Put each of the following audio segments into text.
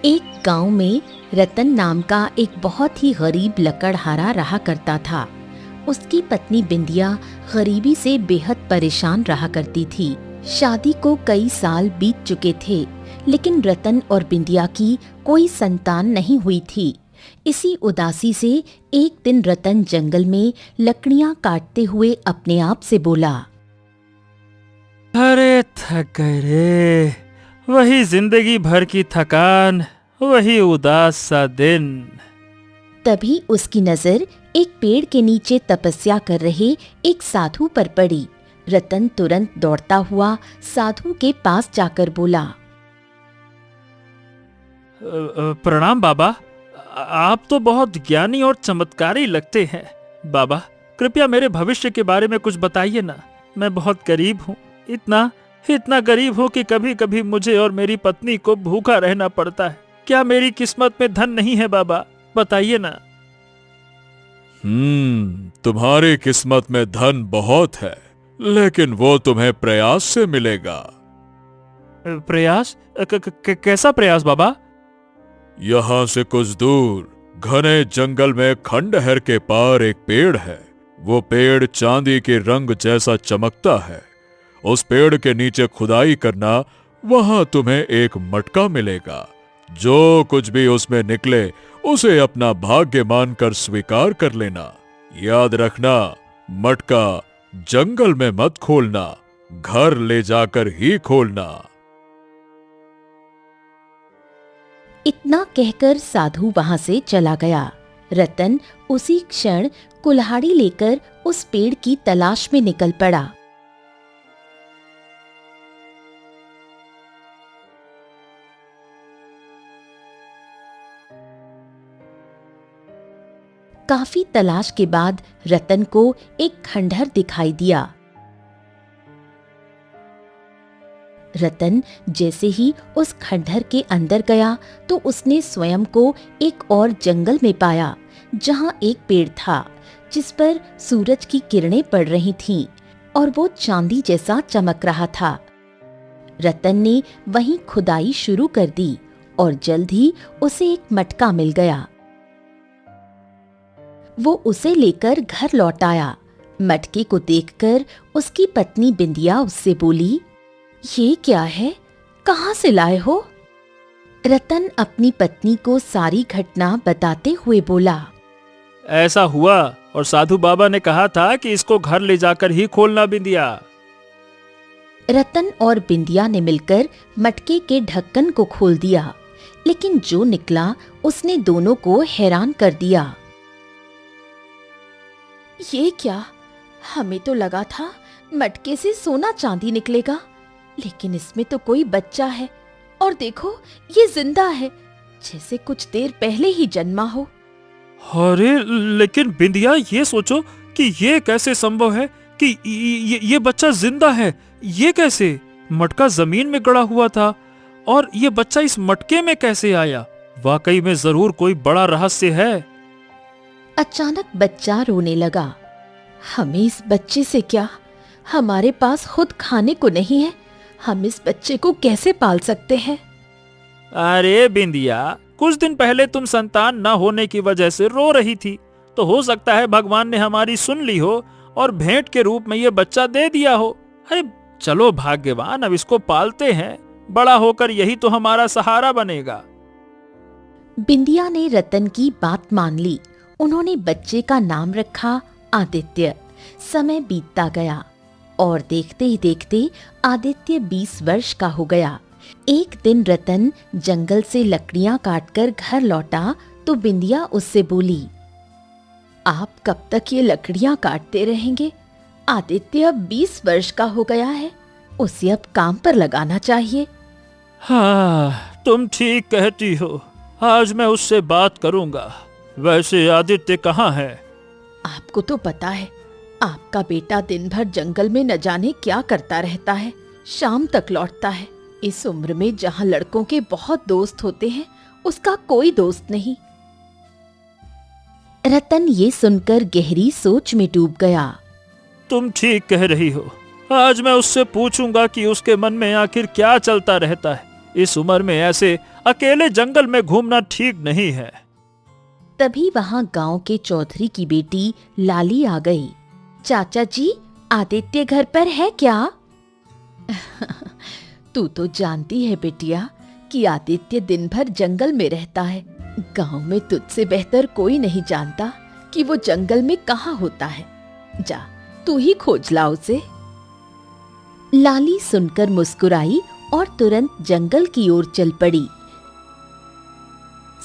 एक गांव में रतन नाम का एक बहुत ही गरीब लकड़हारा रहा करता था। उसकी पत्नी बिंदिया गरीबी से बेहद परेशान रहा करती थी। शादी को कई साल बीत चुके थे, लेकिन रतन और बिंदिया की कोई संतान नहीं हुई थी। इसी उदासी से एक दिन रतन जंगल में लकड़ियां काटते हुए अपने आप से बोला, अरे थक गए रे, वही जिंदगी भर की थकान, वही उदास सा दिन। तभी उसकी नजर एक पेड़ के नीचे तपस्या कर रहे एक साधु पर पड़ी। रतन तुरंत दौड़ता हुआ साधु के पास जाकर बोला, प्रणाम बाबा, आप तो बहुत ज्ञानी और चमत्कारी लगते हैं। बाबा, कृपया मेरे भविष्य के बारे में कुछ बताइए ना। मैं बहुत गरीब हूँ, इतना गरीब हूँ कि कभी कभी मुझे और मेरी पत्नी को भूखा रहना पड़ता है। क्या मेरी किस्मत में धन नहीं है बाबा? बताइए ना। तुम्हारी किस्मत में धन बहुत है, लेकिन वो तुम्हें प्रयास से मिलेगा। प्रयास? कैसा प्रयास बाबा? यहाँ से कुछ दूर घने जंगल में खंडहर के पार एक पेड़ है। वो पेड़ चांदी के रंग जैसा चमकता है। उस पेड़ के नीचे खुदाई करना, वहां तुम्हें एक मटका मिलेगा। जो कुछ भी उसमें निकले उसे अपना भाग्य मानकर स्वीकार कर लेना। याद रखना, मटका जंगल में मत खोलना, घर ले जाकर ही खोलना। इतना कहकर साधु वहां से चला गया। रतन उसी क्षण कुल्हाड़ी लेकर उस पेड़ की तलाश में निकल पड़ा। काफी तलाश के बाद रतन को एक खंडहर दिखाई दिया। रतन जैसे ही उस खंडहर के अंदर गया तो उसने स्वयं को एक और जंगल में पाया, जहां एक पेड़ था जिस पर सूरज की किरणें पड़ रही थीं और वो चांदी जैसा चमक रहा था। रतन ने वहीं खुदाई शुरू कर दी और जल्द ही उसे एक मटका मिल गया। वो उसे लेकर घर लौट आया। मटके को देखकर उसकी पत्नी बिंदिया उससे बोली, ये क्या है? कहाँ से लाए हो? रतन अपनी पत्नी को सारी घटना बताते हुए बोला, ऐसा हुआ और साधु बाबा ने कहा था कि इसको घर ले जाकर ही खोलना बिंदिया। रतन और बिंदिया ने मिलकर मटके के ढक्कन को खोल दिया, लेकिन जो निकला उसने दोनों को हैरान कर दिया। ये क्या? हमें तो लगा था मटके से सोना चांदी निकलेगा, लेकिन इसमें तो कोई बच्चा है और देखो ये जिंदा है, जैसे कुछ देर पहले ही जन्मा हो। अरे लेकिन बिंदिया, ये सोचो कि ये कैसे संभव है कि ये बच्चा जिंदा है। ये कैसे? मटका जमीन में गड़ा हुआ था और ये बच्चा इस मटके में कैसे आया? वाकई में जरूर कोई बड़ा रहस्य है। अचानक बच्चा रोने लगा। हमें इस बच्चे से क्या? हमारे पास खुद खाने को नहीं है, हम इस बच्चे को कैसे पाल सकते हैं? अरे बिंदिया, कुछ दिन पहले तुम संतान न होने की वजह से रो रही थी, तो हो सकता है भगवान ने हमारी सुन ली हो और भेंट के रूप में ये बच्चा दे दिया हो। अरे चलो भाग्यवान, अब इसको पालते हैं, बड़ा होकर यही तो हमारा सहारा बनेगा। बिंदिया ने रतन की बात मान ली। उन्होंने बच्चे का नाम रखा आदित्य। समय बीतता गया और देखते ही देखते आदित्य 20 वर्ष का हो गया। एक दिन रतन जंगल से लकड़ियां काटकर घर लौटा तो बिंदिया उससे बोली, आप कब तक ये लकड़ियां काटते रहेंगे? आदित्य अब 20 वर्ष का हो गया है, उसे अब काम पर लगाना चाहिए। हाँ, तुम ठीक कहती हो, आज मैं उससे बात करूंगा। वैसे आदित्य कहाँ है? आपको तो पता है, आपका बेटा दिन भर जंगल में न जाने क्या करता रहता है, शाम तक लौटता है। इस उम्र में जहाँ लड़कों के बहुत दोस्त होते हैं, उसका कोई दोस्त नहीं। रतन ये सुनकर गहरी सोच में डूब गया। तुम ठीक कह रही हो, आज मैं उससे पूछूंगा कि उसके मन में आखिर क्या चलता रहता है। इस उम्र में ऐसे अकेले जंगल में घूमना ठीक नहीं है। तभी वहां गांव के चौधरी की बेटी लाली आ गई। चाचा जी, आदित्य घर पर है क्या? तू तो जानती है बेटिया कि आदित्य दिन भर जंगल में रहता है। गांव में तुझसे बेहतर कोई नहीं जानता कि वो जंगल में कहाँ होता है। जा, तू ही खोज ला उसे। लाली सुनकर मुस्कुराई और तुरंत जंगल की ओर चल पड़ी,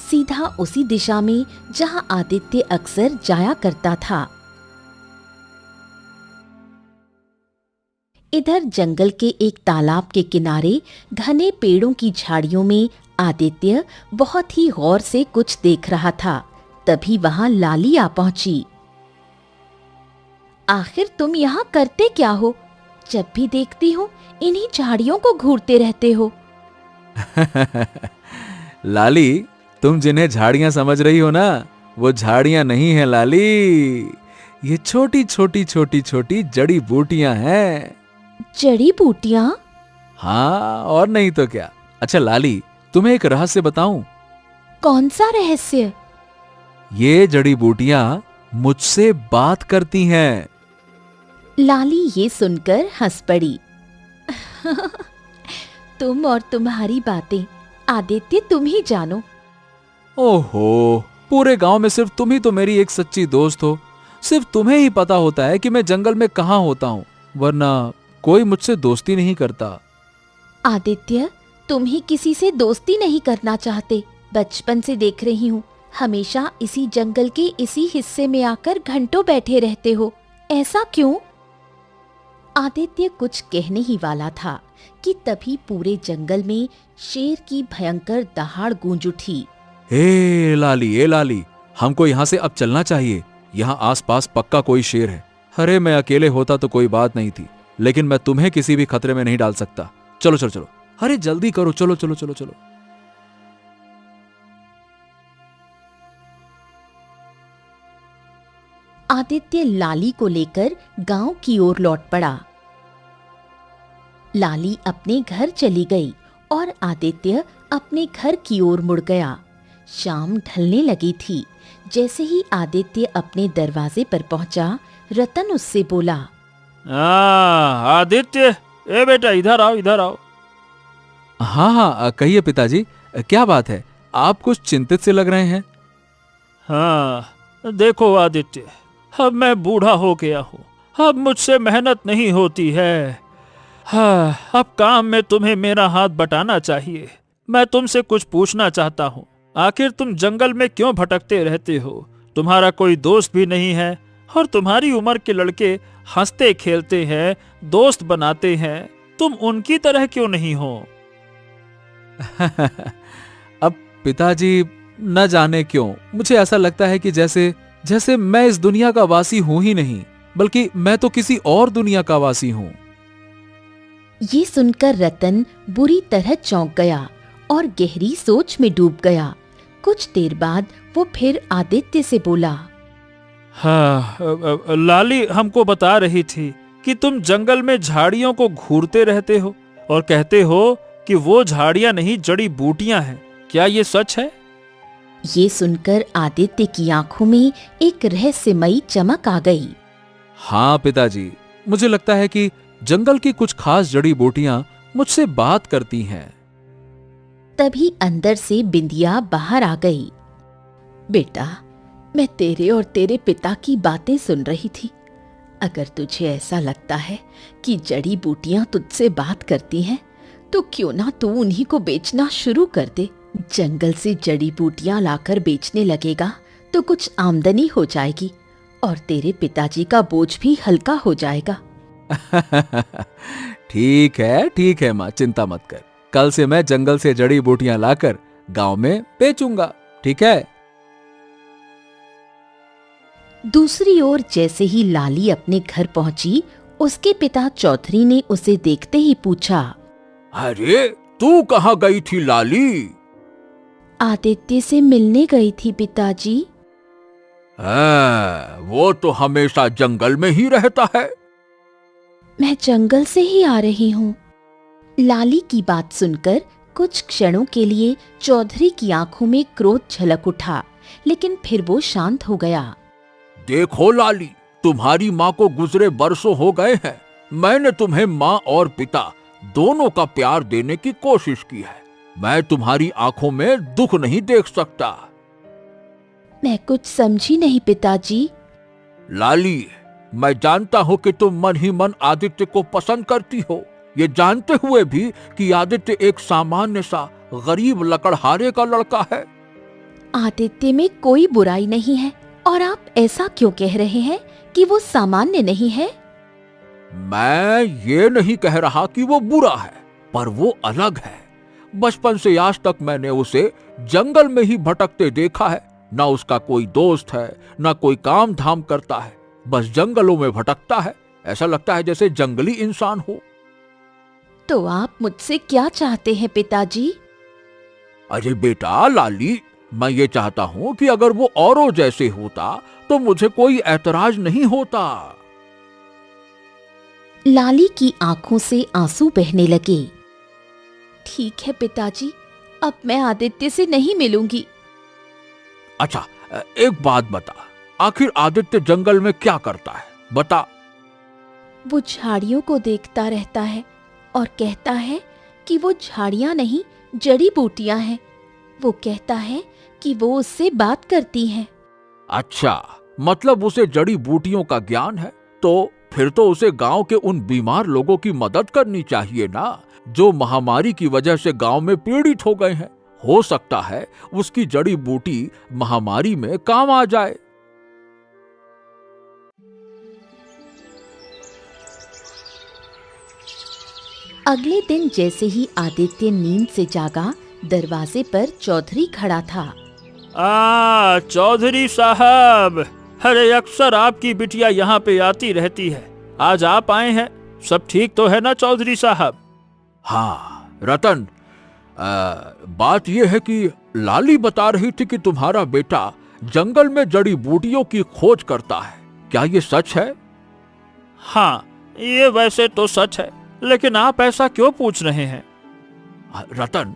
सीधा उसी दिशा में जहां आदित्य अक्सर जाया करता था। इधर जंगल के एक तालाब के किनारे घने पेड़ों की झाड़ियों में आदित्य बहुत ही गौर से कुछ देख रहा था। तभी वहां लाली आ पहुंची। आखिर तुम यहाँ करते क्या हो? जब भी देखती हूँ इन्हीं झाड़ियों को घूरते रहते हो। लाली, तुम जिन्हें झाड़ियां समझ रही हो ना, वो झाड़ियां नहीं है लाली, ये छोटी छोटी छोटी छोटी जड़ी बूटियां हैं। जड़ी बूटियां? हाँ, और नहीं तो क्या। अच्छा लाली, तुम्हें एक रहस्य बताऊं? कौन सा रहस्य? ये जड़ी बूटियां मुझसे बात करती हैं। लाली ये सुनकर हंस पड़ी। तुम और तुम्हारी बातें, आदित्य तुम ही जानो। ओहो, पूरे गांव में सिर्फ तुम ही तो मेरी एक सच्ची दोस्त हो। सिर्फ तुम्हें ही पता होता है कि मैं जंगल में कहाँ होता हूँ, वरना कोई मुझसे दोस्ती नहीं करता। आदित्य, तुम ही किसी से दोस्ती नहीं करना चाहते। बचपन से देख रही हूँ, हमेशा इसी जंगल के इसी हिस्से में आकर घंटों बैठे रहते हो। ऐसा क्यों? आदित्य कुछ कहने ही वाला था कि तभी पूरे जंगल में शेर की भयंकर दहाड़ गूंज उठी। ए लाली, हमको यहाँ से अब चलना चाहिए। यहाँ आसपास पक्का कोई शेर है। अरे मैं अकेले होता तो कोई बात नहीं थी, लेकिन मैं तुम्हें किसी भी खतरे में नहीं डाल सकता। चलो चलो चलो, अरे जल्दी करो, चलो चलो चलो चलो। आदित्य लाली को लेकर गांव की ओर लौट पड़ा। लाली अपने घर चली गई और आदित्य अपने घर की ओर मुड़ गया। शाम ढलने लगी थी। जैसे ही आदित्य अपने दरवाजे पर पहुंचा, रतन उससे बोला, आदित्य, ए बेटा, इधर आओ, इधर आओ। हाँ हाँ, कहिए पिताजी, क्या बात है? आप कुछ चिंतित से लग रहे हैं। हाँ, देखो आदित्य, अब मैं बूढ़ा हो गया हूँ। अब मुझसे मेहनत नहीं होती है। हाँ, अब काम में तुम्हें मेरा हाथ बटाना चाहिए। मैं तुमसे कुछ पूछना चाहता हूँ। आखिर तुम जंगल में क्यों भटकते रहते हो? तुम्हारा कोई दोस्त भी नहीं है और तुम्हारी उम्र के लड़के हंसते खेलते हैं, दोस्त बनाते हैं। तुम उनकी तरह क्यों नहीं हो? अब पिताजी, न जाने क्यों मुझे ऐसा लगता है कि जैसे मैं इस दुनिया का वासी हूं ही नहीं, बल्कि मैं तो किसी और दुनिया का वासी हूं। ये सुनकर रतन बुरी तरह चौंक गया और गहरी सोच में डूब गया। कुछ देर बाद वो फिर आदित्य से बोला, हाँ, लाली हमको बता रही थी कि तुम जंगल में झाड़ियों को घूरते रहते हो और कहते हो कि वो झाड़ियां नहीं, जड़ी बूटियां हैं। क्या ये सच है? ये सुनकर आदित्य की आंखों में एक रहस्यमयी चमक आ गई। हाँ पिताजी, मुझे लगता है कि जंगल की कुछ खास जड़ी बूटियां मुझसे बात करती हैं। तभी अंदर से बिंदिया बाहर आ गई। बेटा, मैं तेरे और तेरे पिता की बातें सुन रही थी। अगर तुझे ऐसा लगता है कि जड़ी बूटियां तुझसे बात करती हैं, तो क्यों ना तू उन्हीं को बेचना शुरू कर दे। जंगल से जड़ी बूटियां लाकर बेचने लगेगा तो कुछ आमदनी हो जाएगी और तेरे पिताजी का बोझ भी हल्का हो जाएगा। ठीक है माँ, चिंता मत कर। कल से मैं जंगल से जड़ी बूटियां लाकर गांव में बेचूंगा, ठीक है? दूसरी ओर जैसे ही लाली अपने घर पहुंची, उसके पिता चौधरी ने उसे देखते ही पूछा, अरे तू कहाँ गई थी लाली? आदित्य से मिलने गई थी पिताजी। वो तो हमेशा जंगल में ही रहता है। मैं जंगल से ही आ रही हूँ। लाली की बात सुनकर कुछ क्षणों के लिए चौधरी की आंखों में क्रोध झलक उठा, लेकिन फिर वो शांत हो गया। देखो लाली, तुम्हारी माँ को गुजरे बरसों हो गए हैं। मैंने तुम्हें माँ और पिता दोनों का प्यार देने की कोशिश की है। मैं तुम्हारी आंखों में दुख नहीं देख सकता। मैं कुछ समझी नहीं पिताजी। लाली, मैं जानता हूँ कि तुम मन ही मन आदित्य को पसंद करती हो, ये जानते हुए भी कि आदित्य एक सामान्य सा गरीब लकड़हारे का लड़का है। आदित्य में कोई बुराई नहीं है, और आप ऐसा क्यों कह रहे हैं कि वो सामान्य नहीं है? मैं ये नहीं कह रहा कि वो बुरा है, पर वो अलग है। बचपन से आज तक मैंने उसे जंगल में ही भटकते देखा है। ना उसका कोई दोस्त है, ना कोई काम धाम करता है, बस जंगलों में भटकता है। ऐसा लगता है जैसे जंगली इंसान हो। तो आप मुझसे क्या चाहते हैं पिताजी? अरे बेटा लाली, मैं ये चाहता हूं कि अगर वो औरों जैसे होता तो मुझे कोई ऐतराज नहीं होता। लाली की आंखों से आंसू बहने लगे। ठीक है पिताजी, अब मैं आदित्य से नहीं मिलूंगी। अच्छा, एक बात बता, आखिर आदित्य जंगल में क्या करता है, बता। वो झाड़ियों को देखता रहता है और कहता है कि वो झाड़ियां नहीं, जड़ी बूटियां हैं। वो कहता है कि वो उससे बात करती हैं। अच्छा, मतलब उसे जड़ी बूटियों का ज्ञान है। तो फिर तो उसे गांव के उन बीमार लोगों की मदद करनी चाहिए ना, जो महामारी की वजह से गांव में पीड़ित हो गए हैं। हो सकता है उसकी जड़ी बूटी महामारी में काम आ जाए। अगले दिन जैसे ही आदित्य नींद से जागा, दरवाजे पर चौधरी खड़ा था। चौधरी साहब, अरे अक्सर आपकी बिटिया यहाँ पे आती रहती है, आज आप आए हैं। सब ठीक तो है ना चौधरी साहब? हाँ रतन, बात यह है कि लाली बता रही थी कि तुम्हारा बेटा जंगल में जड़ी बूटियों की खोज करता है। क्या ये सच है? हाँ, ये वैसे तो सच है, लेकिन आप ऐसा क्यों पूछ रहे हैं? रतन,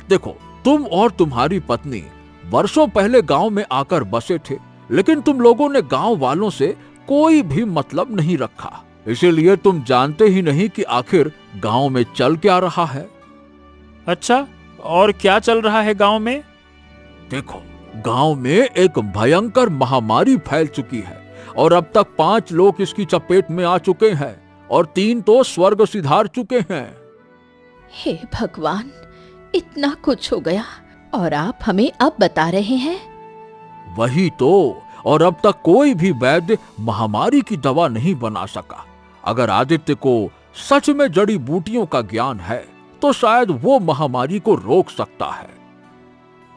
देखो, तुम और तुम्हारी पत्नी वर्षों पहले गांव में आकर बसे थे, लेकिन तुम लोगों ने गांव वालों से कोई भी मतलब नहीं रखा। इसीलिए तुम जानते ही नहीं कि आखिर गांव में चल क्या रहा है। अच्छा, और क्या चल रहा है गांव में? देखो, गांव में एक भयंकर महामारी फैल चुकी है और अब तक 5 लोग इसकी चपेट में आ चुके हैं और 3 तो स्वर्ग सिधार चुके हैं। हे भगवान, इतना कुछ हो गया और आप हमें अब बता रहे हैं? वही तो, और अब तक कोई भी वैद्य महामारी की दवा नहीं बना सका। अगर आदित्य को सच में जड़ी बूटियों का ज्ञान है तो शायद वो महामारी को रोक सकता है।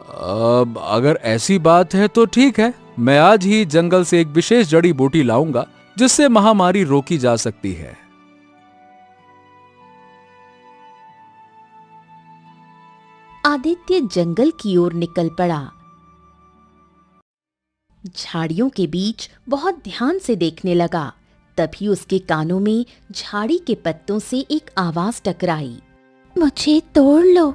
अब अगर ऐसी बात है तो ठीक है, मैं आज ही जंगल से एक विशेष जड़ी बूटी लाऊंगा जिससे महामारी रोकी जा सकती है। आदित्य जंगल की ओर निकल पड़ा। झाड़ियों के बीच बहुत ध्यान से देखने लगा। तभी उसके कानों में झाड़ी के पत्तों से एक आवाज टकराई। मुझे तोड़ लो,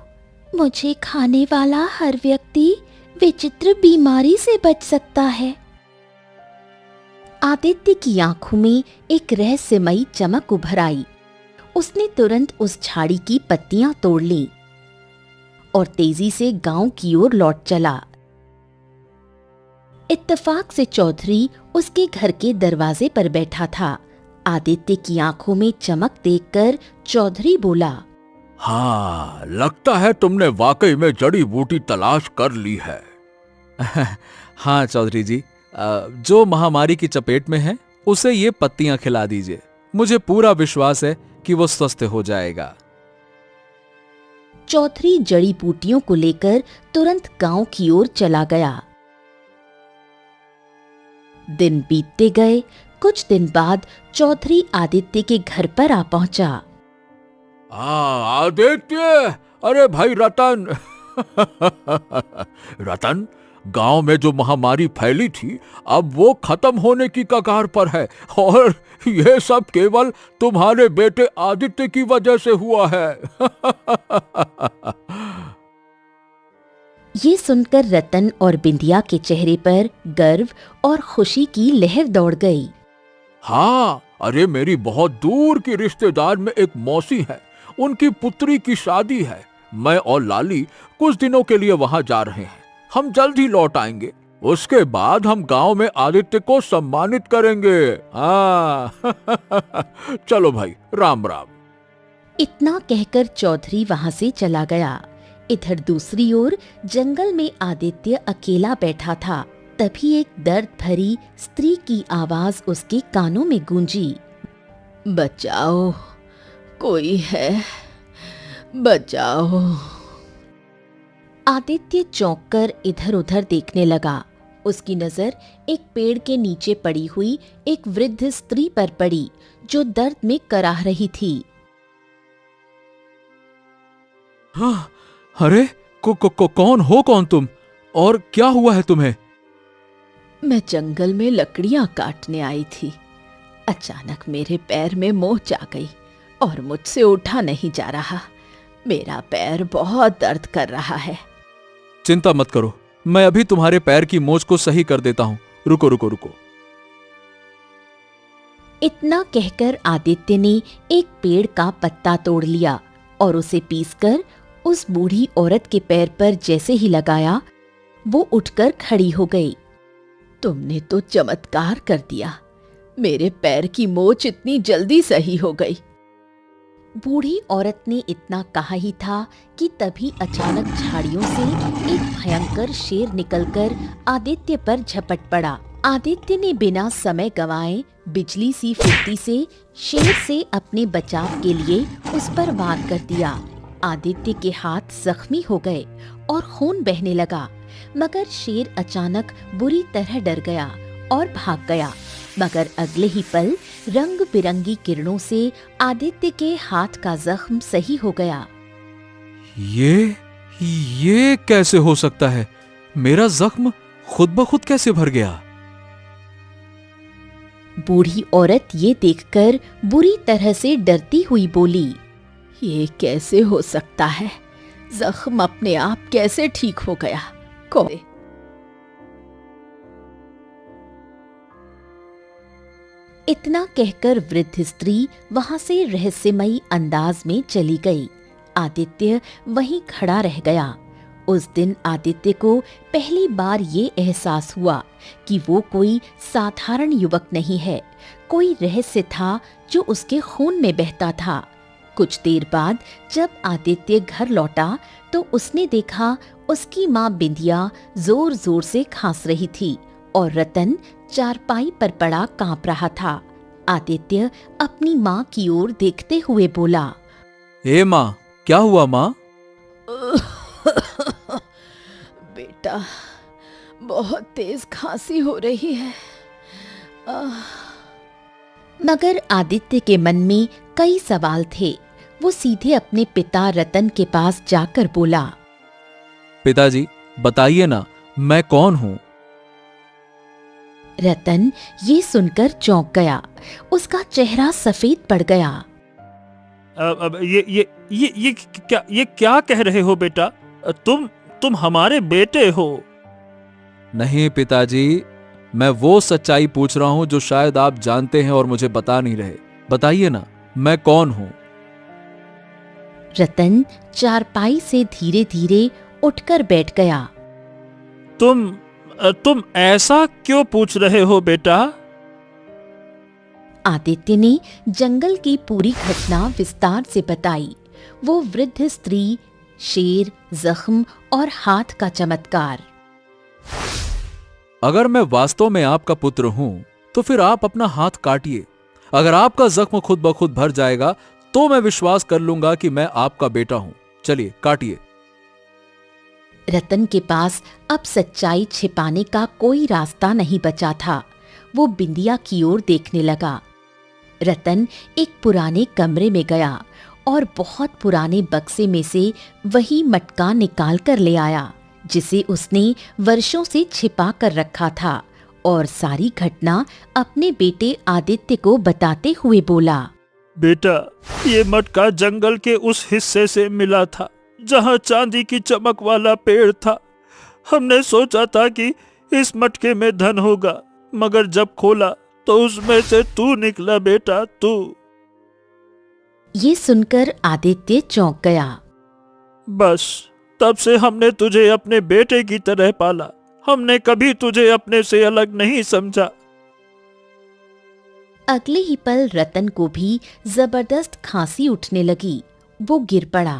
मुझे खाने वाला हर व्यक्ति विचित्र बीमारी से बच सकता है। आदित्य की आंखों में एक रहस्यमयी चमक उभर आई। उसने तुरंत उस झाड़ी की पत्तियां तोड़ ली और तेजी से गांव की ओर लौट चला। इत्तेफाक से चौधरी उसके घर के दरवाजे पर बैठा था। आदित्य की आंखों में चमक देखकर चौधरी बोला, हाँ, लगता है तुमने वाकई में जड़ी बूटी तलाश कर ली है। हाँ चौधरी जी, जो महामारी की चपेट में है उसे ये पत्तियां खिला दीजिए। मुझे पूरा विश्वास है कि वो स्वस्थ हो जाएगा। चौधरी जड़ी बूटियों को लेकर तुरंत गांव की ओर चला गया। दिन बीतते गए। कुछ दिन बाद चौधरी आदित्य के घर पर आ पहुंचा। आदित्य, अरे भाई रतन। रतन, गांव में जो महामारी फैली थी अब वो खत्म होने की कगार पर है और ये सब केवल तुम्हारे बेटे आदित्य की वजह से हुआ है। ये सुनकर रतन और बिंदिया के चेहरे पर गर्व और खुशी की लहर दौड़ गई। हाँ, अरे मेरी बहुत दूर की रिश्तेदार में एक मौसी है, उनकी पुत्री की शादी है। मैं और लाली कुछ दिनों के लिए वहां जा रहे हैं। हम जल्द ही लौट आएंगे। उसके बाद हम गांव में आदित्य को सम्मानित करेंगे। हाँ चलो भाई, राम राम। इतना कहकर चौधरी वहां से चला गया। इधर दूसरी ओर जंगल में आदित्य अकेला बैठा था। तभी एक दर्द भरी स्त्री की आवाज उसके कानों में गूंजी। बचाओ, कोई है, बचाओ। आदित्य चौंककर इधर उधर देखने लगा। उसकी नजर एक पेड़ के नीचे पड़ी हुई एक वृद्ध स्त्री पर पड़ी, जो दर्द में कराह रही थी। हाँ, अरे कौन हो तुम, और क्या हुआ है तुम्हें? मैं जंगल में लकड़ियां काटने आई थी। अचानक मेरे पैर में मोच आ गई और मुझसे उठा नहीं जा रहा। मेरा पैर बहुत दर्द कर रहा है। चिंता मत करो, मैं अभी तुम्हारे पैर की मोच को सही कर देता हूँ। रुको रुको रुको। इतना कहकर आदित्य ने एक पेड़ का पत्ता तोड़ लिया और उसे पीसकर उस बूढ़ी औरत के पैर पर जैसे ही लगाया, वो उठकर खड़ी हो गई। तुमने तो चमत्कार कर दिया। मेरे पैर की मोच इतनी जल्दी सही हो गई। बूढ़ी औरत ने इतना कहा ही था कि तभी अचानक झाड़ियों से एक भयंकर शेर निकलकर आदित्य पर झपट पड़ा। आदित्य ने बिना समय गंवाए बिजली सी फुर्ती से शेर से अपने बचाव के लिए उस पर वार कर दिया। आदित्य के हाथ जख्मी हो गए और खून बहने लगा, मगर शेर अचानक बुरी तरह डर गया और भाग गया। मगर अगले ही पल रंग बिरंगी किरणों से आदित्य के हाथ का जख्म सही हो गया। ये कैसे हो सकता है? मेरा जख्म खुद ब खुद कैसे भर गया? बूढ़ी औरत ये देखकर बुरी तरह से डरती हुई बोली, ये कैसे हो सकता है? जख्म अपने आप कैसे ठीक हो गया? कौन? इतना कहकर वृद्ध स्त्री वहां से रहस्यमयी अंदाज में चली गई। आदित्य वहीं खड़ा रह गया। उस दिन आदित्य को पहली बार ये एहसास हुआ कि वो कोई साधारण युवक नहीं है। कोई रहस्य था जो उसके खून में बहता था। कुछ देर बाद जब आदित्य घर लौटा तो उसने देखा उसकी माँ बिंदिया जोर जोर से खांस रही थी और रतन चारपाई पर पड़ा कांप रहा था। आदित्य अपनी माँ की ओर देखते हुए बोला, ए माँ, क्या हुआ माँ? बेटा, बहुत तेज खांसी हो रही है। मगर आदित्य के मन में कई सवाल थे। वो सीधे अपने पिता रतन के पास जाकर बोला, पिताजी बताइए ना, मैं कौन हूँ? रतन ये सुनकर चौंक गया। उसका चेहरा सफेद पड़ गया। अब ये क्या कह रहे हो बेटा? तुम हमारे बेटे हो? नहीं पिताजी, मैं वो सच्चाई पूछ रहा हूँ जो शायद आप जानते हैं और मुझे बता नहीं रहे। बताइए ना, मैं कौन हूँ? रतन चारपाई से धीरे धीरे उठकर बैठ गया। तुम ऐसा क्यों पूछ रहे हो बेटा? आदित्य ने जंगल की पूरी घटना विस्तार से बताई। वो वृद्ध स्त्री, शेर, जख्म और हाथ का चमत्कार। अगर मैं वास्तव में आपका पुत्र हूं तो फिर आप अपना हाथ काटिए। अगर आपका जख्म खुद ब खुद भर जाएगा तो मैं विश्वास कर लूंगा कि मैं आपका बेटा हूं। चलिए काटिए। रतन के पास अब सच्चाई छिपाने का कोई रास्ता नहीं बचा था। वो बिंदिया की ओर देखने लगा। रतन एक पुराने कमरे में गया और बहुत पुराने बक्से में से वही मटका निकाल कर ले आया जिसे उसने वर्षों से छिपा कर रखा था, और सारी घटना अपने बेटे आदित्य को बताते हुए बोला, बेटा, ये मटका जंगल के उस हिस्से से मिला था जहां चांदी की चमक वाला पेड़ था। हमने सोचा था कि इस मटके में धन होगा, मगर जब खोला तो उसमें से तू निकला बेटा, तू। ये सुनकर आदित्य चौंक गया। बस तब से हमने तुझे अपने बेटे की तरह पाला। हमने कभी तुझे अपने से अलग नहीं समझा। अगले ही पल रतन को भी जबरदस्त खांसी उठने लगी। वो गिर पड़ा।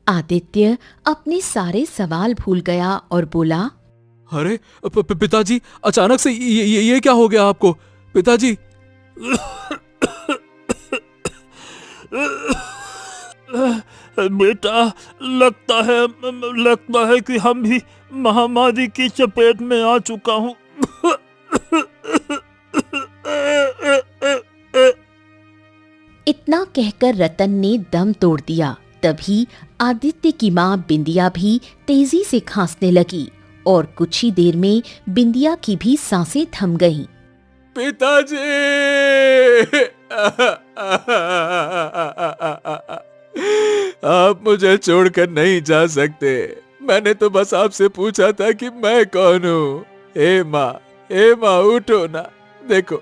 आदित्य अपने सारे सवाल भूल गया और बोला, अरे पिताजी, अचानक से ये क्या हो गया आपको पिताजी? बेटा, लगता है कि हम भी महामारी की चपेट में आ चुका हूं। इतना कहकर रतन ने दम तोड़ दिया। तभी आदित्य की माँ बिंदिया भी तेजी से खांसने लगी और कुछ ही देर में बिंदिया की भी सांसें थम गईं। पिताजी, आप मुझे छोड़कर नहीं जा सकते। मैंने तो बस आपसे पूछा था कि मैं कौन हूँ। हे माँ, उठो ना। देखो,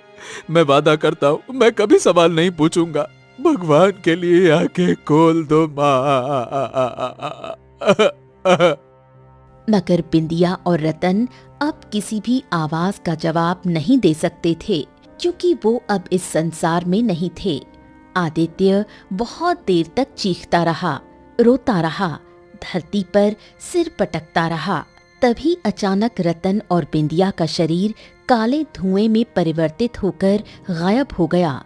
मैं वादा करता हूँ मैं कभी सवाल नहीं पूछूंगा। भगवान के लिए आंखें खोल दो माँ। मगर बिंदिया और रतन अब किसी भी आवाज का जवाब नहीं दे सकते थे, क्योंकि वो अब इस संसार में नहीं थे। आदित्य बहुत देर तक चीखता रहा, रोता रहा, धरती पर सिर पटकता रहा। तभी अचानक रतन और बिंदिया का शरीर काले धुएं में परिवर्तित होकर गायब हो गया।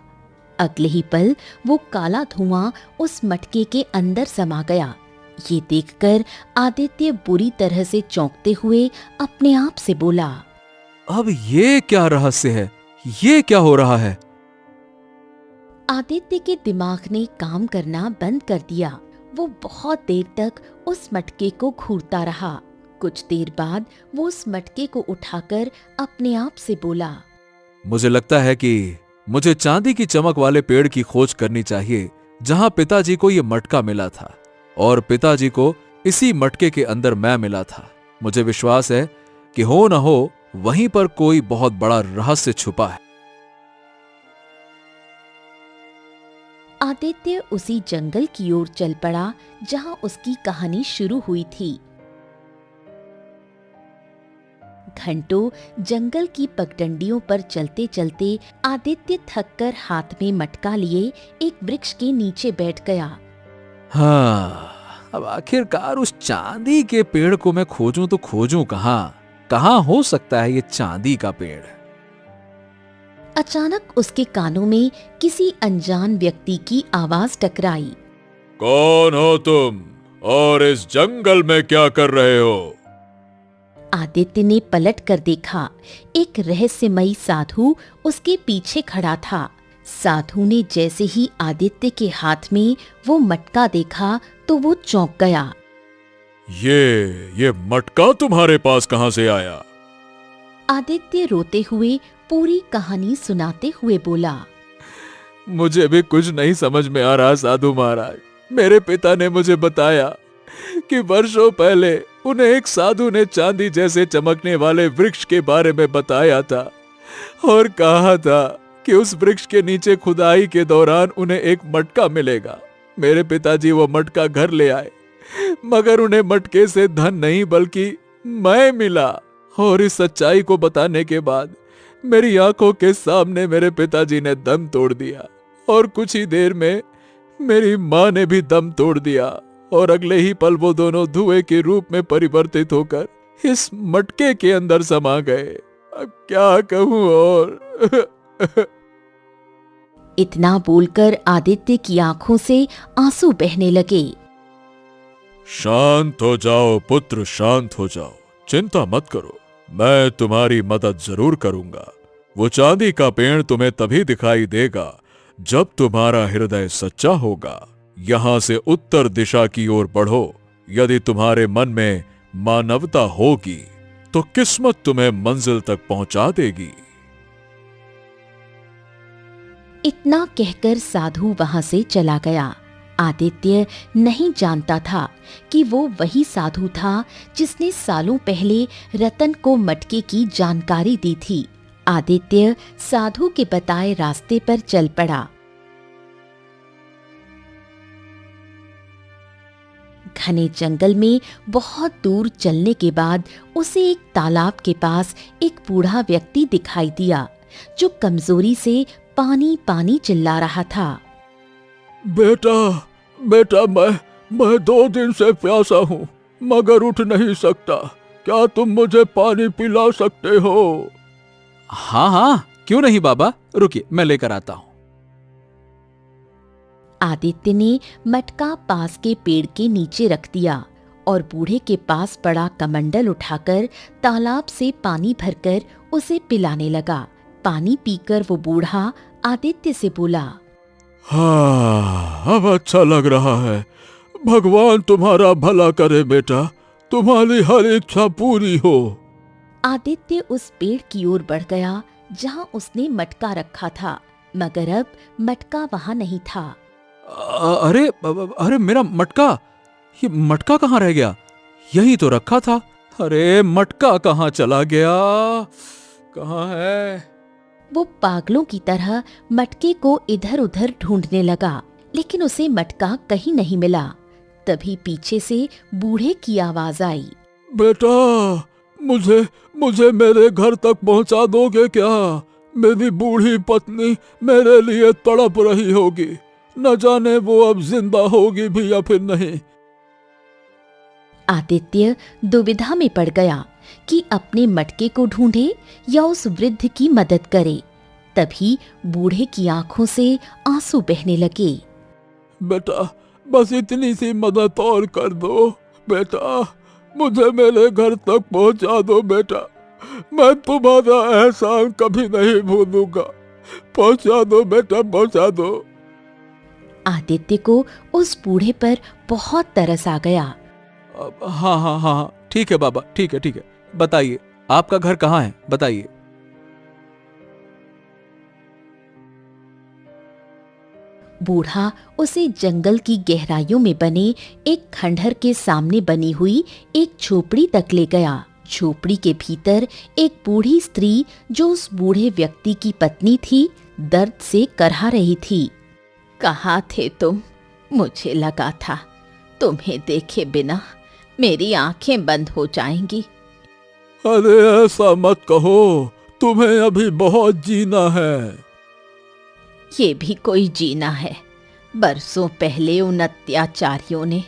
अगले ही पल वो काला धुआं उस मटके के अंदर समा गया। ये देखकर आदित्य बुरी तरह से चौंकते हुए अपने आप से बोला, अब ये क्या रहस्य है? ये क्या हो रहा है? आदित्य के दिमाग ने काम करना बंद कर दिया। वो बहुत देर तक उस मटके को घूरता रहा। कुछ देर बाद वो उस मटके को उठाकर अपने आप से बोला, मुझे लगता है कि मुझे चांदी की चमक वाले पेड़ की खोज करनी चाहिए जहां पिताजी को यह मटका मिला था और पिताजी को इसी मटके के अंदर मैं मिला था। मुझे विश्वास है कि हो न हो वहीं पर कोई बहुत बड़ा रहस्य छुपा है। आदित्य उसी जंगल की ओर चल पड़ा जहां उसकी कहानी शुरू हुई थी। घंटों जंगल की पगडंडियों पर चलते चलते आदित्य थककर हाथ में मटका लिए एक वृक्ष के नीचे बैठ गया। हाँ, अब आखिरकार उस चांदी के पेड़ को मैं खोजूं तो खोजूं कहां हो सकता है ये चांदी का पेड़? अचानक उसके कानों में किसी अनजान व्यक्ति की आवाज टकराई। कौन हो तुम और इस जंगल में क्या कर रहे हो? आदित्य ने पलट कर देखा। एक रहस्यमयी साधु उसके पीछे खड़ा था। साधु ने जैसे ही आदित्य के हाथ में वो मटका देखा तो वो चौंक गया। ये मटका तुम्हारे पास कहां से आया? आदित्य रोते हुए पूरी कहानी सुनाते हुए बोला, मुझे भी कुछ नहीं समझ में आ रहा साधु महाराज। मेरे पिता ने मुझे बताया कि वर्षों पहले उन्हें एक साधु ने चांदी जैसे चमकने वाले वृक्ष के बारे में बताया था और कहा था कि उस वृक्ष के नीचे खुदाई के दौरान उन्हें एक मटका मिलेगा। मेरे पिताजी वो मटका घर ले आए, मगर उन्हें मटके से धन नहीं बल्कि मैं मिला। और इस सच्चाई को बताने के बाद मेरी आंखों के सामने मेरे पिताजी ने दम तोड़ दिया और कुछ ही देर में मेरी माँ ने भी दम तोड़ दिया और अगले ही पल वो दोनों धुएं के रूप में परिवर्तित होकर इस मटके के अंदर समा गए। अब क्या कहूं और इतना बोलकर आदित्य की आंखों से आंसू बहने लगे। शांत हो जाओ पुत्र, शांत हो जाओ, चिंता मत करो, मैं तुम्हारी मदद जरूर करूंगा। वो चांदी का पेड़ तुम्हें तभी दिखाई देगा जब तुम्हारा हृदय सच्चा होगा। यहां से उत्तर दिशा की ओर बढ़ो। यदि तुम्हारे मन में मानवता होगी तो किस्मत तुम्हें मंजिल तक पहुंचा देगी। इतना कहकर साधु वहां से चला गया। आदित्य नहीं जानता था कि वो वही साधु था जिसने सालों पहले रतन को मटके की जानकारी दी थी। आदित्य साधु के बताए रास्ते पर चल पड़ा। घने जंगल में बहुत दूर चलने के बाद उसे एक तालाब के पास एक बूढ़ा व्यक्ति दिखाई दिया जो कमजोरी से पानी पानी चिल्ला रहा था। बेटा बेटा, मैं 2 दिन से प्यासा हूँ मगर उठ नहीं सकता। क्या तुम मुझे पानी पिला सकते हो? हाँ हाँ, क्यों नहीं बाबा, रुकिए मैं लेकर आता हूं। आदित्य ने मटका पास के पेड़ के नीचे रख दिया और बूढ़े के पास पड़ा कमंडल उठाकर तालाब से पानी भरकर उसे पिलाने लगा। पानी पीकर वो बूढ़ा आदित्य से बोला, हाँ, अब अच्छा लग रहा है। भगवान तुम्हारा भला करे बेटा, तुम्हारी हर इच्छा पूरी हो। आदित्य उस पेड़ की ओर बढ़ गया जहां उसने मटका रखा था, मगर अब मटका वहां नहीं था। अरे अरे, मेरा मटका, ये मटका कहाँ रह गया? यही तो रखा था। अरे मटका कहाँ चला गया? कहाँ है? वो पागलों की तरह मटके को इधर उधर ढूंढने लगा, लेकिन उसे मटका कहीं नहीं मिला। तभी पीछे से बूढ़े की आवाज आई, बेटा, मुझे मेरे घर तक पहुंचा दोगे क्या? मेरी बूढ़ी पत्नी मेरे लिए तड़प रही होगी, न जाने वो अब जिंदा होगी भी या फिर नहीं। आदित्य दुविधा में पड़ गया कि अपने मटके को ढूंढे या उस वृद्ध की मदद करे। तभी बूढ़े की आंखों से आंसू बहने लगे। बेटा, बस इतनी सी मदद और कर दो बेटा, मुझे मेरे घर तक पहुंचा दो बेटा, मैं तुम्हारा एहसान कभी नहीं भूलूंगा। पहुंचा दो बेटा, पहुंचा दो। आदित्य को उस बूढ़े पर बहुत तरस आ गया। हाँ हाँ हाँ, ठीक है बाबा, ठीक है, बताइए आपका घर कहाँ है, बताइए। बूढ़ा उसे जंगल की गहराइयों में बने एक खंडहर के सामने बनी हुई एक झोपड़ी तक ले गया। झोपड़ी के भीतर एक बूढ़ी स्त्री, जो उस बूढ़े व्यक्ति की पत्नी थी, दर्द से करहा रही थी। कहाँ थे तुम? मुझे लगा था तुम्हें देखे बिना मेरी आंखें बंद हो जाएंगी। अरे ऐसा मत कहो, तुम्हें अभी बहुत जीना है। ये भी कोई जीना है? बरसों पहले उन अत्याचारियों ने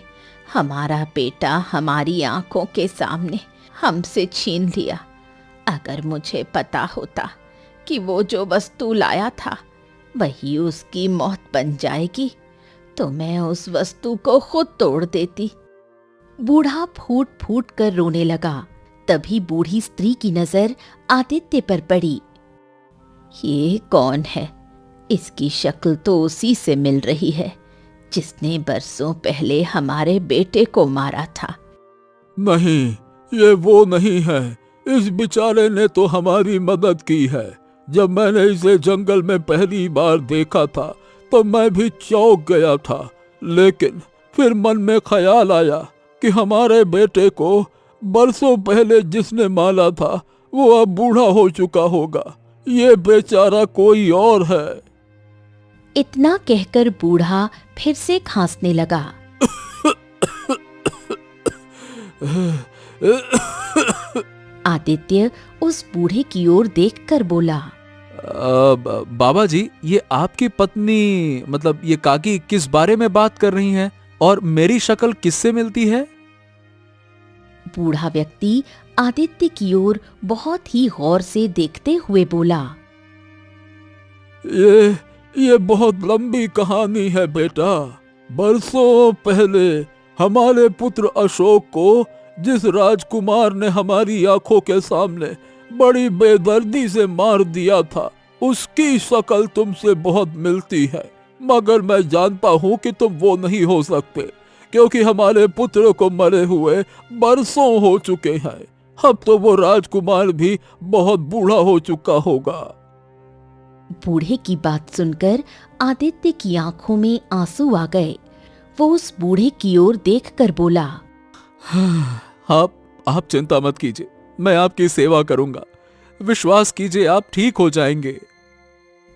हमारा बेटा हमारी आंखों के सामने हमसे छीन लिया। अगर मुझे पता होता कि वो जो वस्तु लाया था वही उसकी मौत बन जाएगी, तो मैं उस वस्तु को खुद तोड़ देती। बूढ़ा फूट फूट कर रोने लगा। तभी बूढ़ी स्त्री की नजर आदित्य पर पड़ी। ये कौन है? इसकी शक्ल तो उसी से मिल रही है जिसने बरसों पहले हमारे बेटे को मारा था। नहीं, ये वो नहीं है। इस बेचारे ने तो हमारी मदद की है। जब मैंने इसे जंगल में पहली बार देखा था तो मैं भी चौंक गया था, लेकिन फिर मन में ख्याल आया कि हमारे बेटे को बरसों पहले जिसने मारा था वो अब बूढ़ा हो चुका होगा। ये बेचारा कोई और है। इतना कहकर बूढ़ा फिर से खांसने लगा। आदित्य उस बूढ़े की ओर देखकर बोला, बाबा जी, ये आपकी पत्नी, मतलब ये काकी किस बारे में बात कर रही हैं और मेरी शक्ल किससे मिलती है? बूढ़ा व्यक्ति आदित्य की ओर बहुत ही गौर से देखते हुए बोला, ये बहुत लंबी कहानी है बेटा। बरसों पहले हमारे पुत्र अशोक को जिस राजकुमार ने हमारी आंखों के सामने बड़ी बेदर्दी से मार दिया था, उसकी शक्ल तुमसे बहुत मिलती है। मगर मैं जानता हूँ कि तुम वो नहीं हो सकते, क्योंकि हमारे पुत्र को मरे हुए बरसों हो चुके हैं। अब तो वो राजकुमार भी बहुत बूढ़ा हो चुका होगा। बूढ़े की बात सुनकर आदित्य की आंखों में आंसू आ गए। वो उस बूढ़े की ओर देखकर बोला, आप चिंता मत कीजिए, मैं आपकी सेवा करूंगा। विश्वास कीजिए, आप ठीक हो जाएंगे।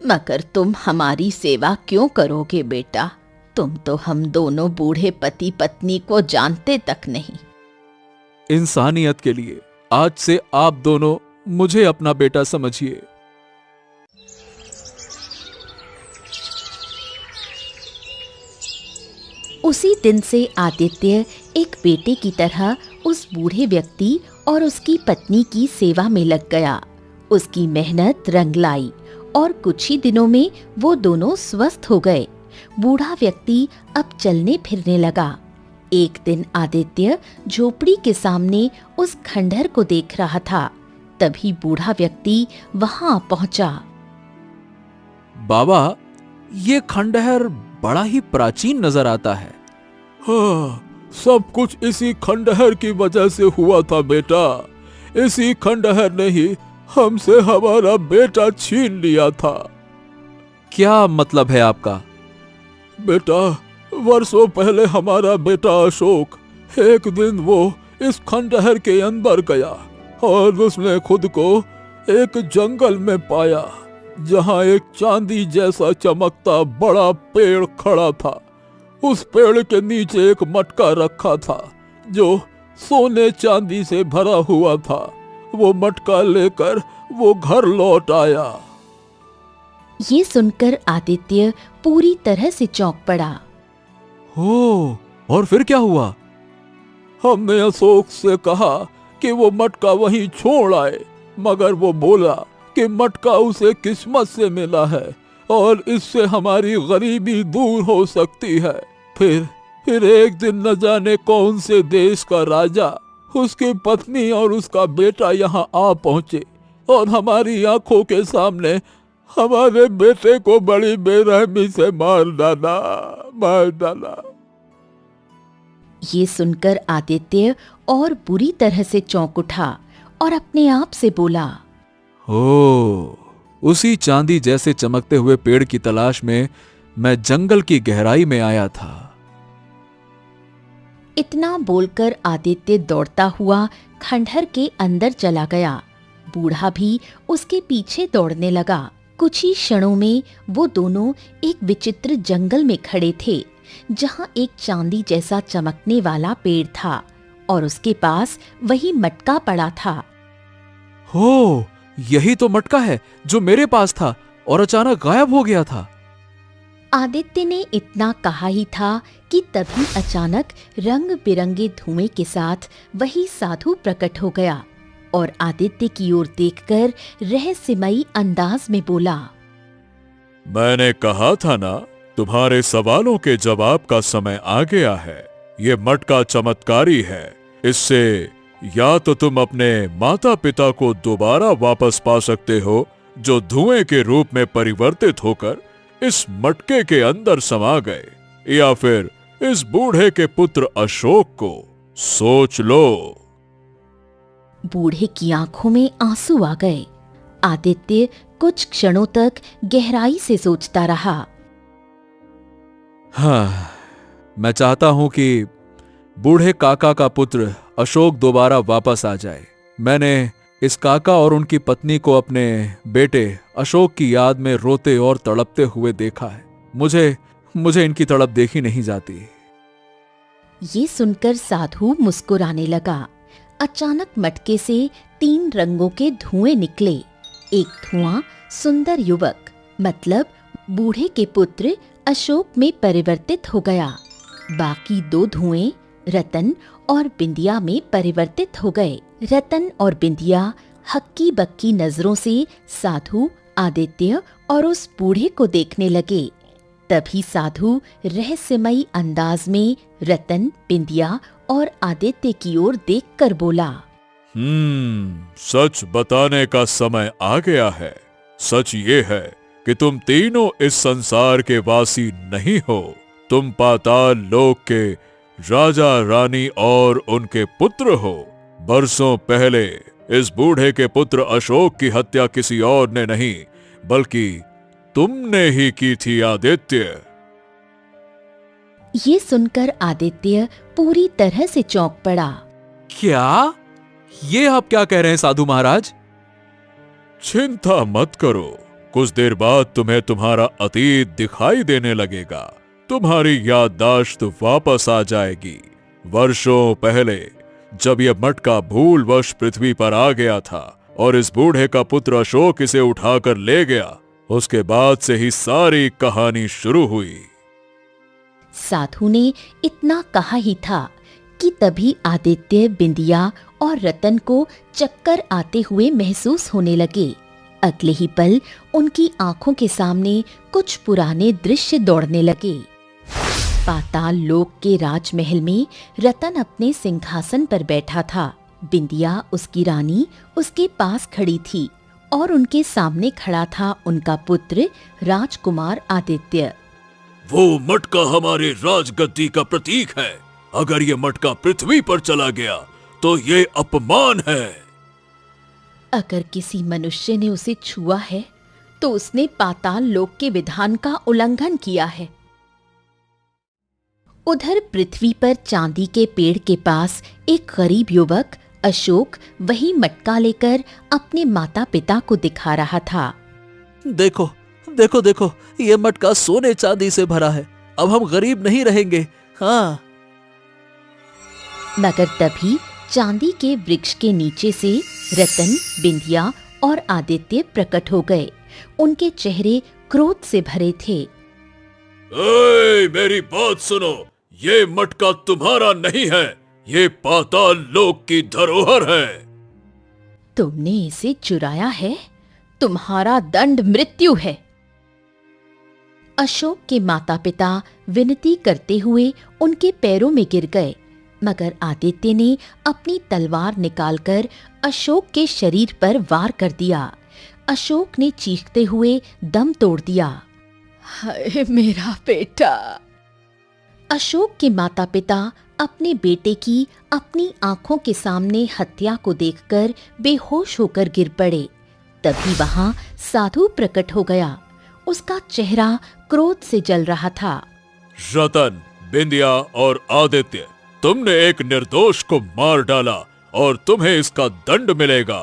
मगर तुम हमारी सेवा क्यों करोगे बेटा? तुम तो हम दोनों बूढ़े पति पत्नी को जानते तक नहीं। इंसानियत के लिए आज से आप दोनों मुझे अपना बेटा समझिए। उसी दिन से आदित्य एक बेटे की तरह उस बूढ़े व्यक्ति और उसकी पत्नी की सेवा में लग गया। उसकी मेहनत रंग लाई और कुछ ही दिनों में वो दोनों स्वस्थ हो गए। बूढ़ा व्यक्ति अब चलने फिरने लगा। एक दिन आदित्य झोपड़ी के सामने उस खंडहर को देख रहा था। तभी बूढ़ा व्यक्ति वहां पहुंचा। बाबा, ये खंडहर बड़ा ही प्राचीन नजर आता है। हाँ, सब कुछ इसी खंडहर की वजह से हुआ था बेटा। इसी खंडहर ने ही हमसे हमारा बेटा छीन लिया था। क्या मतलब है आपका? बेटा, वर्षों पहले हमारा बेटा अशोक, एक दिन वो इस खंडहर के अंदर गया और उसने खुद को एक जंगल में पाया जहां एक चांदी जैसा चमकता बड़ा पेड़ खड़ा था। उस पेड़ के नीचे एक मटका रखा था जो सोने चांदी से भरा हुआ था। वो मटका लेकर वो घर लौट आया। ये सुनकर आदित्य पूरी तरह से चौंक पड़ा। हो, और फिर क्या हुआ? हमने अशोक से कहा कि वो मटका वहीं छोड़ आए, मगर वो बोला कि मटका उसे किस्मत से मिला है और इससे हमारी गरीबी दूर हो सकती है। फिर एक दिन न जाने कौन से देश का राजा, उसकी पत्नी और उसका बेटा यहाँ आ पहुंचे और हमारी आंखों के सामने हमारे बेटे को बड़ी बेरहमी से मार डाला। ये सुनकर आदित्य और बुरी तरह से चौंक उठा और अपने आप से बोला, हो, उसी चांदी जैसे चमकते हुए पेड़ की तलाश में मैं जंगल की गहराई में आया था। इतना बोलकर आदित्य दौड़ता हुआ खंडहर के अंदर चला गया। बूढ़ा भी उसके पीछे दौड़ने लगा। कुछ ही क्षणों में वो दोनों एक विचित्र जंगल में खड़े थे जहां एक चांदी जैसा चमकने वाला पेड़ था और उसके पास वही मटका पड़ा था। हो, यही तो मटका है जो मेरे पास था और अचानक गायब हो गया था। आदित्य ने इतना कहा ही था कि तभी अचानक रंग बिरंगे धुएं के साथ वही साधु प्रकट हो गया और आदित्य की ओर देखकर रहस्यमयी अंदाज में बोला, मैंने कहा था ना, तुम्हारे सवालों के जवाब का समय आ गया है। ये मटका चमत्कारी है। इससे या तो तुम अपने माता पिता को दोबारा वापस पा सकते हो जो धुएं के रूप में परिवर्तित होकर इस मटके के अंदर समा गए, या फिर इस बूढ़े के पुत्र अशोक को। सोच लो। बूढ़े की आंखों में आंसू आ गए। आदित्य कुछ क्षणों तक गहराई से सोचता रहा। हाँ, मैं चाहता हूं कि बूढ़े काका का पुत्र अशोक दोबारा वापस आ जाए। मैंने इस काका और उनकी पत्नी को अपने बेटे अशोक की याद में रोते और तड़पते हुए देखा है। मुझे इनकी तड़प देखी नहीं जाती। ये सुनकर साधु मुस्कुराने लगा। अचानक मटके से 3 रंगों के धुएं निकले। एक धुआं सुंदर युवक मतलब बूढ़े के पुत्र अशोक में परिवर्तित हो गया। बाकी 2 धुएं रतन और बिंदिया में परिवर्तित हो गए। रतन और बिंदिया हक्की बक्की नजरों से साधु, आदित्य और उस बूढ़े को देखने लगे। तभी साधु रहस्यमयी अंदाज में रतन, बिंदिया और आदित्य की ओर देखकर बोला, सच बताने का समय आ गया है। सच ये है कि तुम तीनों इस संसार के वासी नहीं हो। तुम पाताल लोक के राजा रानी और उनके पुत्र हो। बरसों पहले इस बूढ़े के पुत्र अशोक की हत्या किसी और ने नहीं बल्कि तुमने ही की थी आदित्य। ये सुनकर आदित्य पूरी तरह से चौंक पड़ा। क्या? ये आप क्या कह रहे हैं साधु महाराज? चिंता मत करो, कुछ देर बाद तुम्हें तुम्हारा अतीत दिखाई देने लगेगा। तुम्हारी याददाश्त वापस आ जाएगी। वर्षों पहले जब यह मटका भूलवश पृथ्वी पर आ गया था और इस बूढ़े का पुत्र अशोक इसे उठाकर ले गया, उसके बाद से ही सारी कहानी शुरू हुई। साधु ने इतना कहा ही था कि तभी आदित्य, बिंदिया और रतन को चक्कर आते हुए महसूस होने लगे। अगले ही पल उनकी आंखों के सामने कुछ पुराने दृश्य दौड़ने लगे। पाताल लोक के राजमहल में रतन अपने सिंहासन पर बैठा था। बिंदिया, उसकी रानी, उसके पास खड़ी थी और उनके सामने खड़ा था उनका पुत्र राजकुमार आदित्य। वो मटका हमारे राजगद्दी का प्रतीक है। अगर ये मटका पृथ्वी पर चला गया तो ये अपमान है। अगर किसी मनुष्य ने उसे छुआ है तो उसने पाताल लोक के विधान का उल्लंघन किया है। उधर पृथ्वी पर चांदी के पेड़ के पास एक गरीब युवक अशोक वही मटका लेकर अपने माता पिता को दिखा रहा था। देखो देखो देखो, ये मटका सोने चांदी से भरा है। अब हम गरीब नहीं रहेंगे। हाँ। मगर तभी चांदी के वृक्ष के नीचे से रतन, बिंदिया और आदित्य प्रकट हो गए। उनके चेहरे क्रोध से भरे थे। मेरी बात सुनो, ये मटका तुम्हारा नहीं है, ये पाताल लोक की धरोहर है। तुमने इसे चुराया है, तुम्हारा दंड मृत्यु है। अशोक के माता पिता विनती करते हुए उनके पैरों में गिर गए, मगर आदित्य ने अपनी तलवार निकालकर अशोक के शरीर पर वार कर दिया। अशोक ने चीखते हुए दम तोड़ दिया। हाय मेरा बेटा! अशोक के माता पिता अपने बेटे की अपनी आंखों के सामने हत्या को देखकर बेहोश होकर गिर पड़े। तभी वहां साधु प्रकट हो गया। उसका चेहरा क्रोध से जल रहा था। रतन, बिंदिया और आदित्य, तुमने एक निर्दोष को मार डाला और तुम्हें इसका दंड मिलेगा।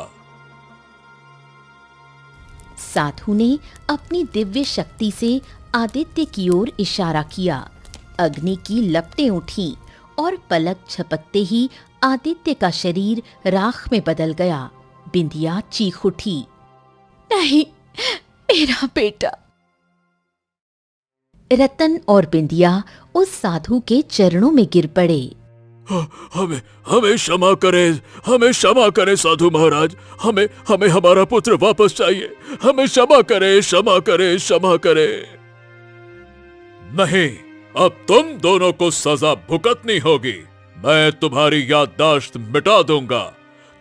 साधु ने अपनी दिव्य शक्ति से आदित्य की ओर इशारा किया। अग्नि की लपटें उठी और पलक झपकते ही आदित्य का शरीर राख में बदल गया। बिंदिया चीख उठी, नहीं, मेरा बेटा! रतन और बिंदिया उस साधु के चरणों में गिर पड़े। हमें क्षमा करें, हमें क्षमा करें साधु महाराज। हमें हमें हमारा पुत्र वापस चाहिए। हमें क्षमा करें, क्षमा करें, क्षमा करें। नहीं, अब तुम दोनों को सजा भुगतनी होगी। मैं तुम्हारी याददाश्त मिटा दूंगा।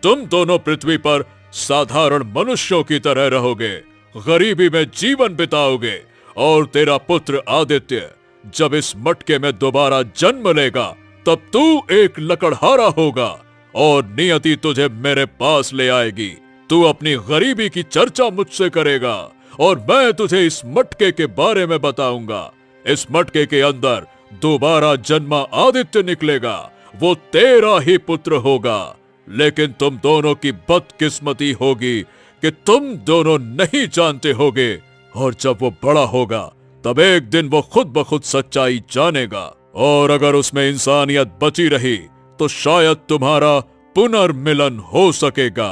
तुम दोनों पृथ्वी पर साधारण मनुष्यों की तरह रहोगे, गरीबी में जीवन बिताओगे और तेरा पुत्र आदित्य जब इस मटके में दोबारा जन्म लेगा तब तू एक लकड़हारा होगा और नियति तुझे मेरे पास ले आएगी। तू अपनी गरीबी की चर्चा मुझसे करेगा और मैं तुझे इस मटके के बारे में बताऊंगा। इस मटके के अंदर दोबारा जन्मा आदित्य निकलेगा। वो तेरा ही पुत्र होगा। लेकिन तुम दोनों की बदकिस्मती होगी कि तुम दोनों नहीं जानते होगे, और जब वो बड़ा होगा तब एक दिन वो खुद ब खुद सच्चाई जानेगा, और अगर उसमें इंसानियत बची रही तो शायद तुम्हारा पुनर्मिलन हो सकेगा।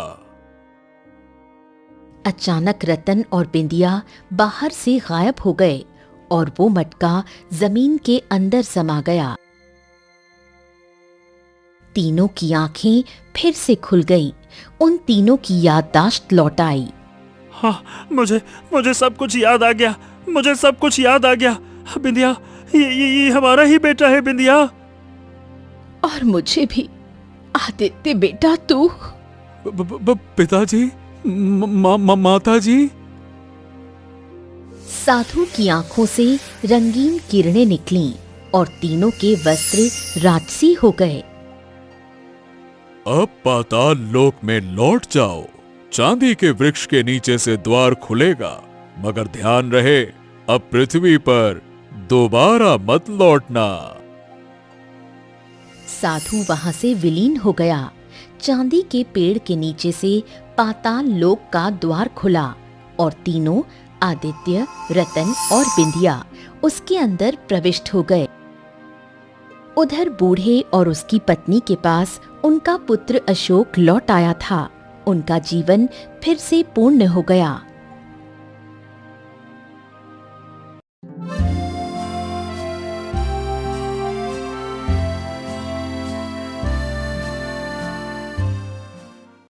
अचानक रतन और बिंदिया बाहर से गायब हो गए और वो मटका जमीन के अंदर समा गया। तीनों की आंखें फिर से खुल गईं। उन तीनों की याददाश्त लौट आई। हाँ, मुझे सब कुछ याद आ गया। मुझे सब कुछ याद आ गया। बिंदिया, ये हमारा ही बेटा है। बिंदिया, और मुझे भी। आदित्य बेटा, तू? पिताजी, माताजी। साधु की आंखों से रंगीन किरणें निकलीं और तीनों के वस्त्र राजसी हो गए। अब पाताल लोक में लौट जाओ। चांदी के वृक्ष के नीचे से द्वार खुलेगा, मगर ध्यान रहे अब पृथ्वी पर दोबारा मत लौटना। साधु वहां से विलीन हो गया। चांदी के पेड़ के नीचे से पाताल लोक का द्वार खुला और तीनों, आदित्य, रतन और बिंदिया, उसके अंदर प्रविष्ट हो गए। उधर बूढ़े और उसकी पत्नी के पास उनका पुत्र अशोक लौट आया था। उनका जीवन फिर से पूर्ण हो गया।